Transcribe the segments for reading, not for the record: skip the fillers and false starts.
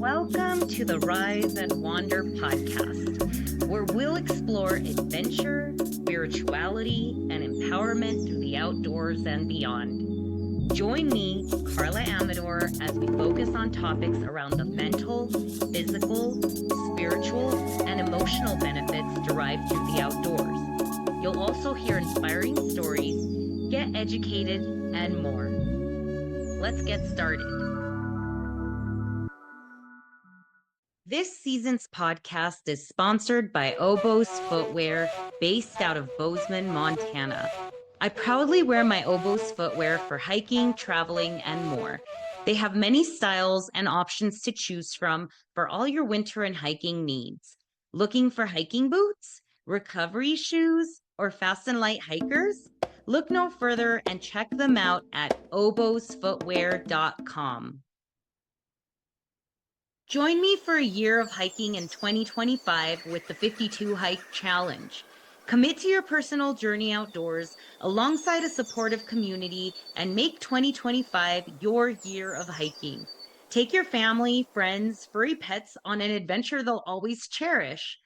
Welcome to the Rise and Wander podcast, where we'll explore adventure, spirituality, and empowerment through the outdoors and beyond. Join me, Carla Amador, as we focus on topics around the mental, physical, spiritual, and emotional benefits derived through the outdoors. You'll also hear inspiring stories, get educated, and more. Let's get started. This season's podcast is sponsored by Oboz Footwear, based out of Bozeman, Montana. I proudly wear my Oboz footwear for hiking, traveling, and more. They have many styles and options to choose from for all your winter and hiking needs. Looking for hiking boots, recovery shoes, or fast and light hikers? Look no further and check them out at obozfootwear.com. Join me for a year of hiking in 2025 with the 52 Hike Challenge. Commit to your personal journey outdoors alongside a supportive community and make 2025 your year of hiking. Take your family, friends, furry pets on an adventure they'll always cherish.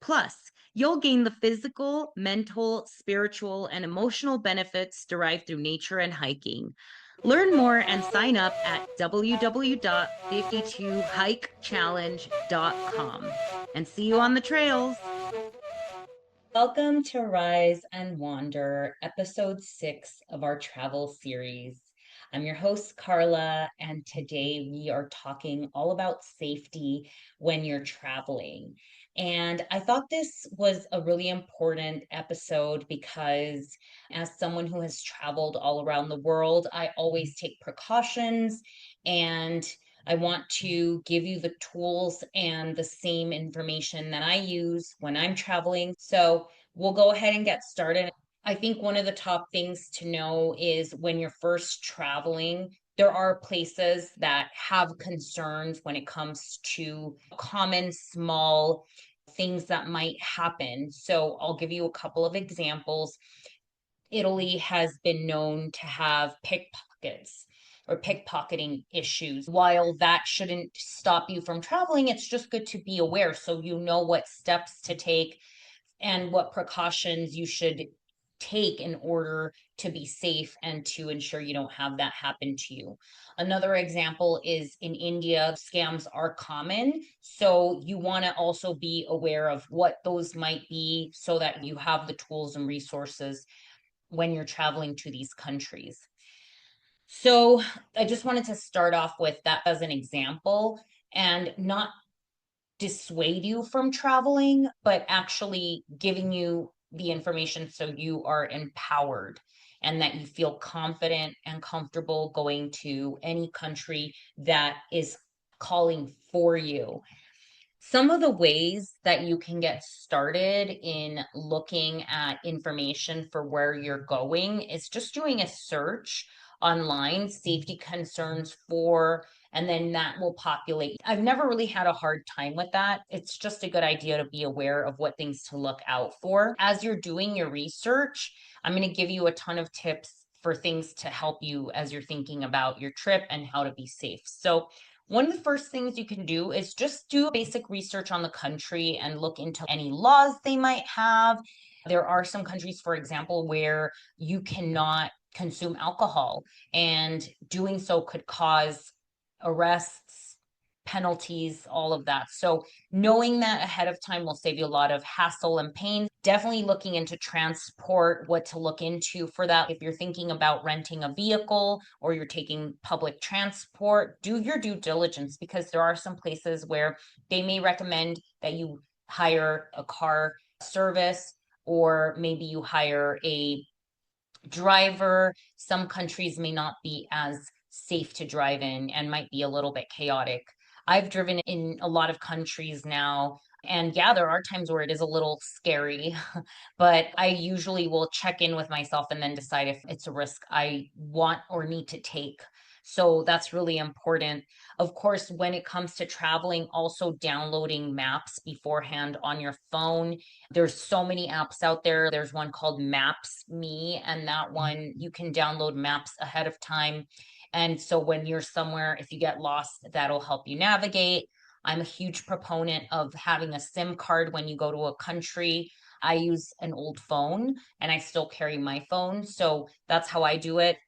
Plus, you'll gain the physical, mental, spiritual, and emotional benefits derived through nature and hiking. Learn more and sign up at www.52hikechallenge.com. And see you on the trails. Welcome to Rise and Wander, episode 6 of our travel series. I'm your host, Carla, and today we are talking all about safety when you're traveling. And I thought this was a really important episode because, as someone who has traveled all around the world, I always take precautions, and I want to give you the tools and the same information that I use when I'm traveling. So we'll go ahead and get started. I think one of the top things to know is when you're first traveling, there are places that have concerns when it comes to common small things that might happen. So I'll give you a couple of examples. Italy has been known to have pickpockets or pickpocketing issues. While that shouldn't stop you from traveling, it's just good to be aware so you know what steps to take and what precautions you should take in order to be safe and to ensure you don't have that happen to you. Another example is in India, scams are common. So you want to also be aware of what those might be so that you have the tools and resources when you're traveling to these countries. So I just wanted to start off with that as an example and not dissuade you from traveling, but actually giving you the information so you are empowered and that you feel confident and comfortable going to any country that is calling for you. Some of the ways that you can get started in looking at information for where you're going is just doing a search online, safety concerns for, and then that will populate. I've never really had a hard time with that. It's just a good idea to be aware of what things to look out for. As you're doing your research, I'm going to give you a ton of tips for things to help you as you're thinking about your trip and how to be safe. So one of the first things you can do is just do basic research on the country and look into any laws they might have. There are some countries, for example, where you cannot consume alcohol, and doing so could cause arrests, penalties, all of that. So knowing that ahead of time will save you a lot of hassle and pain. Definitely looking into transport, what to look into for that. If you're thinking about renting a vehicle or you're taking public transport, do your due diligence, because there are some places where they may recommend that you hire a car service, or maybe you hire a driver. Some countries may not be as safe to drive in and might be a little bit chaotic. I've driven in a lot of countries now, and yeah, there are times where it is a little scary, but I usually will check in with myself and then decide if it's a risk I want or need to take. So that's really important. Of course, when it comes to traveling, also downloading maps beforehand on your phone. There's so many apps out there. There's one called Maps Me, and that one you can download maps ahead of time. And so when you're somewhere, if you get lost, that'll help you navigate. I'm a huge proponent of having a SIM card when you go to a country. I use an old phone and I still carry my phone. So that's how I do it.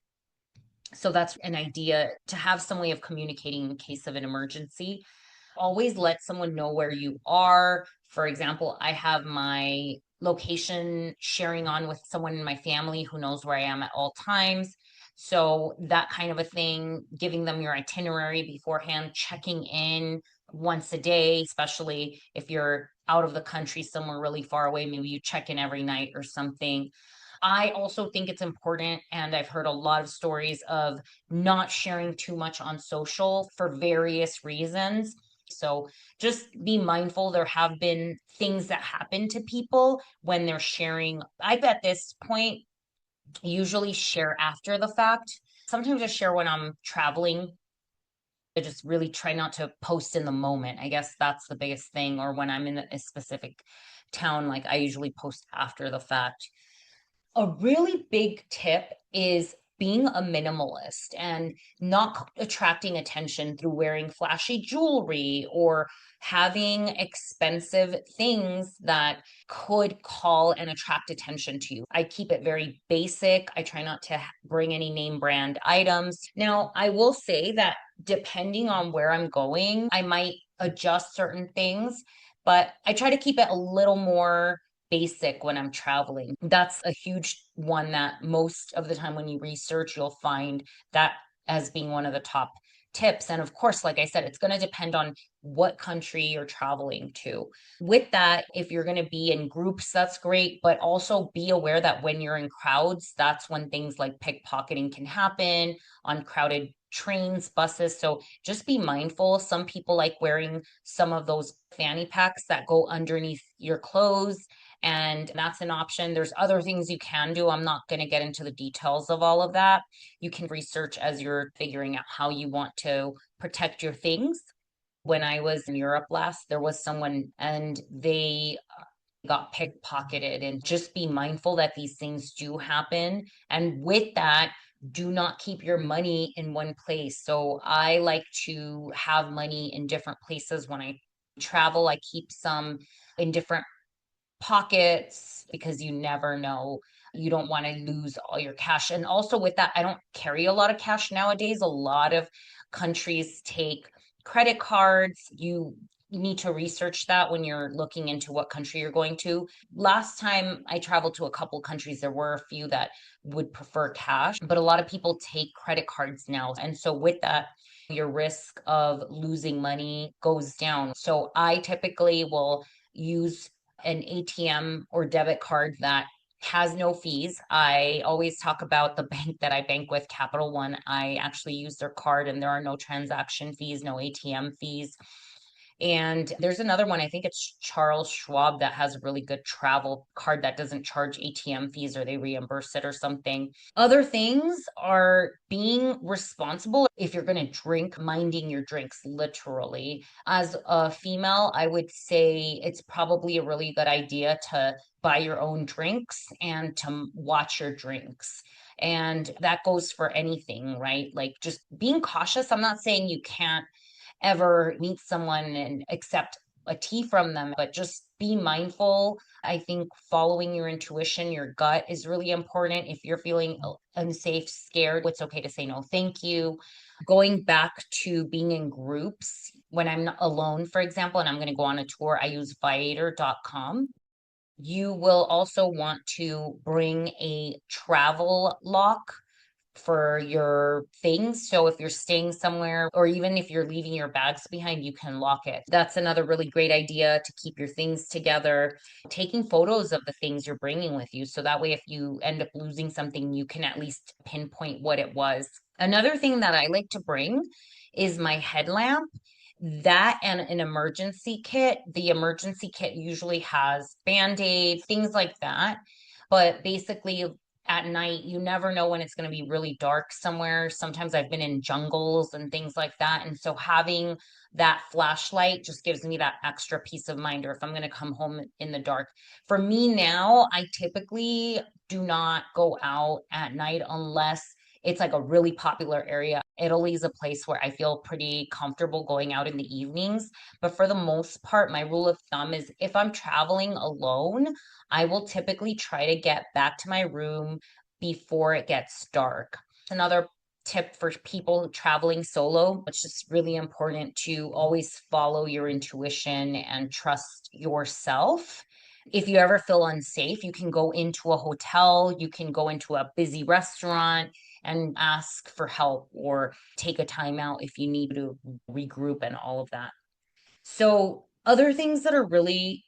So that's an idea to have some way of communicating in case of an emergency. Always let someone know where you are. For example, I have my location sharing on with someone in my family who knows where I am at all times. So that kind of a thing, giving them your itinerary beforehand, checking in once a day, especially if you're out of the country somewhere really far away, maybe you check in every night or something. I also think it's important, and I've heard a lot of stories of not sharing too much on social for various reasons. So just be mindful. There have been things that happen to people when they're sharing. I at this point usually share after the fact. Sometimes I share when I'm traveling. I just really try not to post in the moment. I guess that's the biggest thing. Or when I'm in a specific town, like I usually post after the fact. A really big tip is being a minimalist and not attracting attention through wearing flashy jewelry or having expensive things that could call and attract attention to you. I keep it very basic. I try not to bring any name brand items. Now, I will say that depending on where I'm going, I might adjust certain things, but I try to keep it a little more basic when I'm traveling. That's a huge one that most of the time when you research, you'll find that as being one of the top tips. And of course, like I said, it's going to depend on what country you're traveling to. With that, if you're going to be in groups, that's great, but also be aware that when you're in crowds, that's when things like pickpocketing can happen on crowded trains, buses. So just be mindful. Some people like wearing some of those fanny packs that go underneath your clothes, and that's an option. There's other things you can do. I'm not going to get into the details of all of that. You can research as you're figuring out how you want to protect your things. When I was in Europe last, there was someone and they got pickpocketed, and just be mindful that these things do happen. And with that, do not keep your money in one place. So I like to have money in different places when I travel. I keep some in different pockets because you never know. You don't want to lose all your cash. And also with that, I don't carry a lot of cash nowadays. A lot of countries take credit cards. You need to research that when you're looking into what country you're going to. Last time I traveled to a couple countries, there were a few that would prefer cash, but a lot of people take credit cards now. And so with that, your risk of losing money goes down. So I typically will use an ATM or debit card that has no fees. I always talk about the bank that I bank with, Capital One. I actually use their card and there are no transaction fees, no ATM fees. And there's another one, I think it's Charles Schwab, that has a really good travel card that doesn't charge ATM fees or they reimburse it or something. Other things are being responsible. If you're going to drink, minding your drinks literally. As a female, I would say it's probably a really good idea to buy your own drinks and to watch your drinks. And that goes for anything, right? Like just being cautious. I'm not saying you can't ever meet someone and accept a tea from them, but just be mindful. I think following your intuition, your gut is really important. If you're feeling unsafe, scared, it's okay to say no, thank you. Going back to being in groups, when I'm not alone, for example, and I'm going to go on a tour, I use viator.com. You will also want to bring a travel lock for your things. So if you're staying somewhere or even if you're leaving your bags behind, you can lock it. That's another really great idea to keep your things together. Taking photos of the things you're bringing with you. So that way, if you end up losing something, you can at least pinpoint what it was. Another thing that I like to bring is my headlamp. That and an emergency kit. The emergency kit usually has band-aids, things like that. But basically, at night, you never know when it's going to be really dark somewhere. Sometimes I've been in jungles and things like that. And so having that flashlight just gives me that extra peace of mind, or if I'm going to come home in the dark. For me now, I typically do not go out at night unless It's like a really popular area. Italy is a place where I feel pretty comfortable going out in the evenings. But for the most part, my rule of thumb is if I'm traveling alone, I will typically try to get back to my room before it gets dark. Another tip for people traveling solo, it's just really important to always follow your intuition and trust yourself. If you ever feel unsafe, you can go into a hotel, you can go into a busy restaurant and ask for help or take a time out if you need to regroup and all of that. So, other things that are really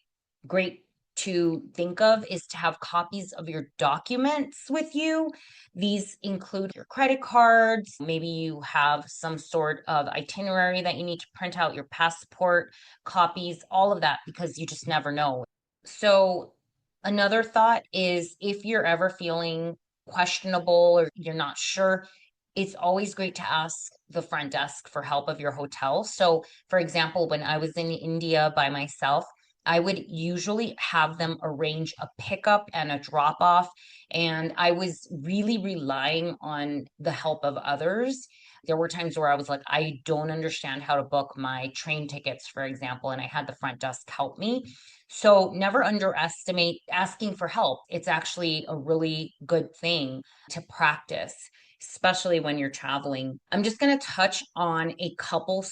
great to think of is to have copies of your documents with you. These include your credit cards, maybe you have some sort of itinerary that you need to print out, your passport copies, all of that, because you just never know. So, another thought is if you're ever feeling questionable or you're not sure, it's always great to ask the front desk for help of your hotel. So, for example, when I was in India by myself, I would usually have them arrange a pickup and a drop off. And I was really relying on the help of others. There were times where I was like, I don't understand how to book my train tickets, for example, and I had the front desk help me. So never underestimate asking for help. It's actually a really good thing to practice, especially when you're traveling. I'm just going to touch on a couple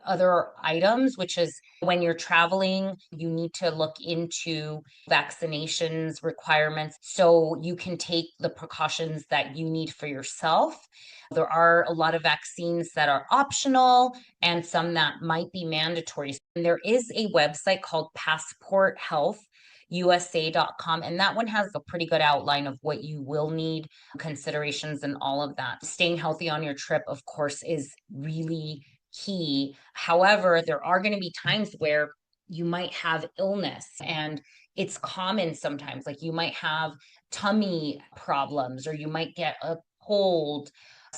other items, which is when you're traveling, you need to look into vaccinations requirements so you can take the precautions that you need for yourself. There are a lot of vaccines that are optional and some that might be mandatory. And there is a website called Passport Health USA.com, and that one has a pretty good outline of what you will need, considerations, and all of that. Staying healthy on your trip, of course, is really key. However, there are going to be times where you might have illness, and it's common sometimes. Like you might have tummy problems, or you might get a cold.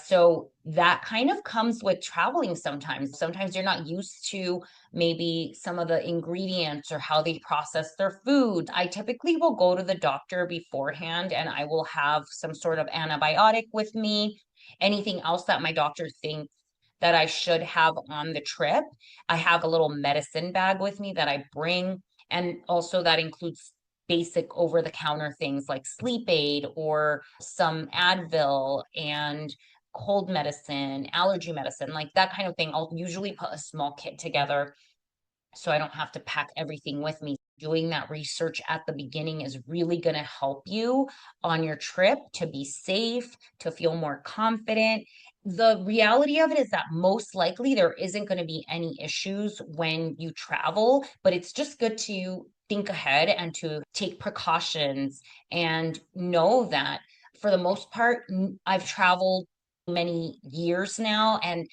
So that kind of comes with traveling sometimes. Sometimes you're not used to maybe some of the ingredients or how they process their food. I typically will go to the doctor beforehand and I will have some sort of antibiotic with me. Anything else that my doctor thinks that I should have on the trip. I have a little medicine bag with me that I bring. And also that includes basic over the counter things like sleep aid or some Advil and cold medicine, allergy medicine, like that kind of thing. I'll usually put a small kit together so I don't have to pack everything with me. Doing that research at the beginning is really going to help you on your trip to be safe, to feel more confident. The reality of it is that most likely there isn't going to be any issues when you travel, but it's just good to think ahead and to take precautions and know that for the most part, I've traveled many years now and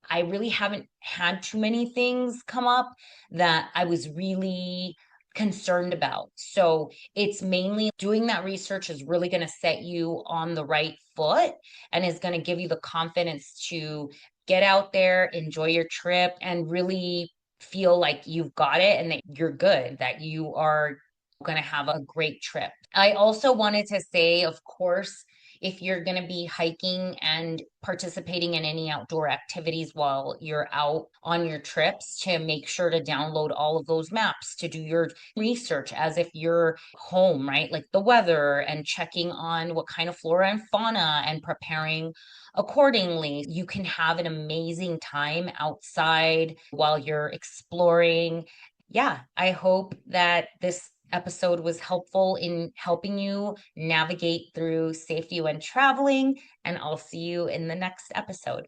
I really haven't had too many things come up that I was really concerned about. So it's mainly doing that research is really going to set you on the right foot and is going to give you the confidence to get out there, enjoy your trip, and really feel like you've got it and that you're good, that you are going to have a great trip. I also wanted to say, of course, if you're going to be hiking and participating in any outdoor activities while you're out on your trips, to make sure to download all of those maps, to do your research as if you're home, right? Like the weather and checking on what kind of flora and fauna and preparing accordingly. You can have an amazing time outside while you're exploring. Yeah, I hope that this episode was helpful in helping you navigate through safety when traveling, and I'll see you in the next episode.